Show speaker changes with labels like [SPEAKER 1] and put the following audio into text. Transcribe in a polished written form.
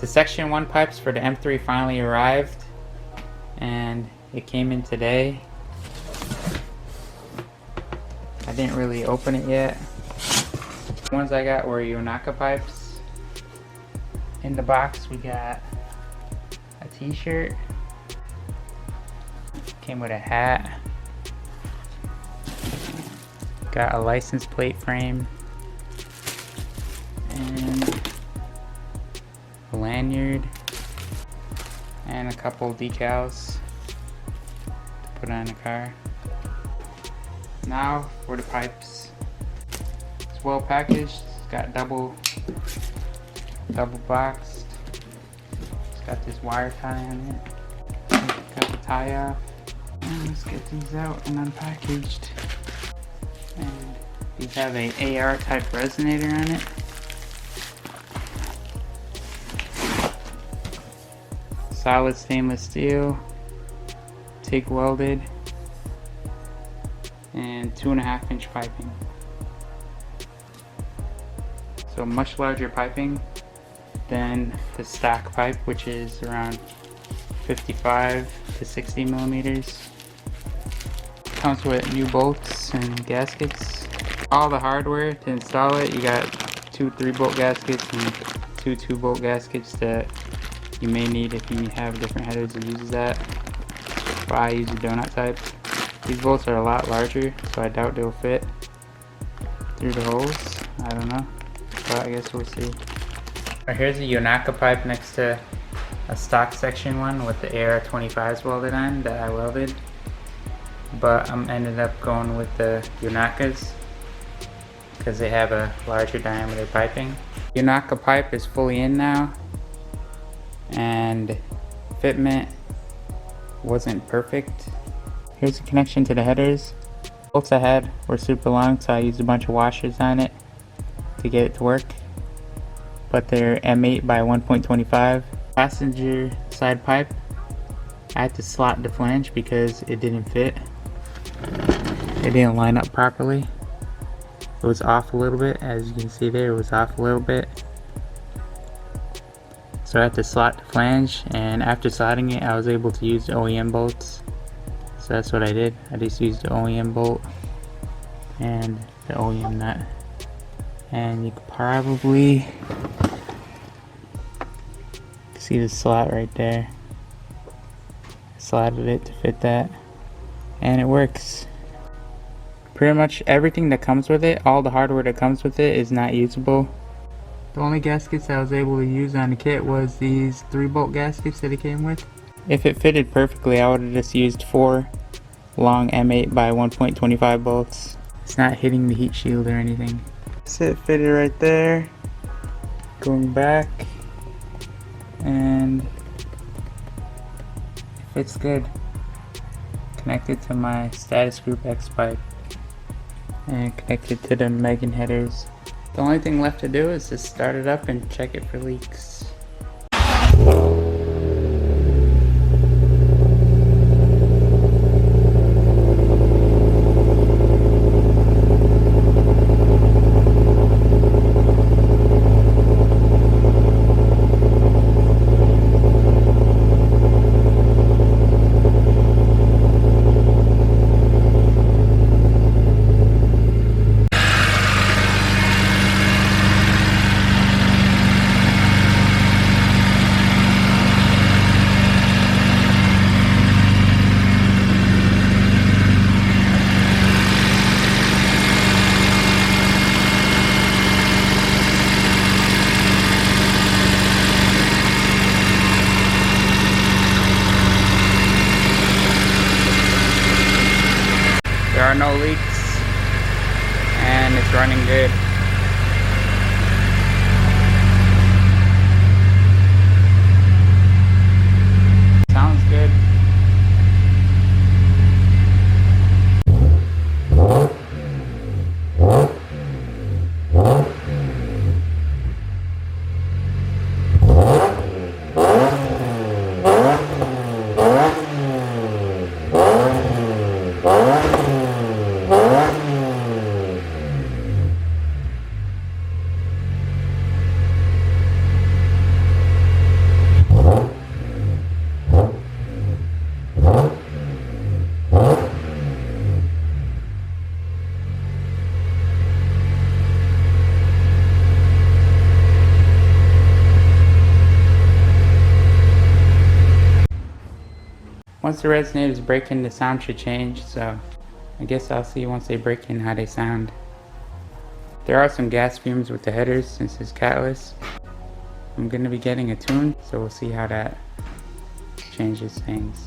[SPEAKER 1] The section 1 pipes for the M3 finally arrived, and it came in today. I didn't really open it yet. The ones I got were Yonaka pipes. In the box we got a t-shirt, came with a hat, got a license plate frame, and a lanyard, and a couple decals to put on the car. Now for the pipes. It's well packaged. It's got double boxed. It's got this wire tie on it. Got the tie off. And let's get these out and unpackaged. And these have a AR type resonator on it. Solid stainless steel, TIG welded, and 2.5 inch piping. So much larger piping than the stock pipe, which is around 55 to 60 millimeters. Comes with new bolts and gaskets. All the hardware to install it, you got 2 3-bolt gaskets and 2 2-bolt gaskets that you may need if you have different headers that uses that. But I use a donut type. These bolts are a lot larger, so I doubt they'll fit through the holes. I don't know, but I guess we'll see. Right, here's a Yonaka pipe next to a stock section 1 with the AR25s welded on that I welded. But I'm ended up going with the Yonakas because they have a larger diameter piping. Yonaka pipe is fully in now, and fitment wasn't perfect. Here's the connection to the headers. Bolts I had were super long, so I used a bunch of washers on it to get it to work. But they're M8 by 1.25. Passenger side pipe, I had to slot the flange because it didn't fit. It didn't line up properly. It was off a little bit, as you can see there, it was off a little bit. So I had to slot the flange, and after slotting it I was able to use the OEM bolts. So that's what I did. I just used the OEM bolt and the OEM nut. And you could probably see the slot right there. I slotted it to fit that, and it works. Pretty much everything that comes with it, all the hardware that comes with it, is not usable. The only gaskets I was able to use on the kit was these 3-bolt gaskets that it came with. If it fitted perfectly, I would have just used 4 long M8 by 1.25 bolts. It's not hitting the heat shield or anything. So it fitted right there. Going back, and it fits good. Connected to my status group X pipe and connected to the Megan headers. The only thing left to do is just start it up and check it for leaks. There are no leaks, and it's running good. Sounds good. Once the resonators break in, the sound should change, so I guess I'll see once they break in how they sound. There are some gas fumes with the headers since it's catless. I'm going to be getting a tune, so we'll see how that changes things.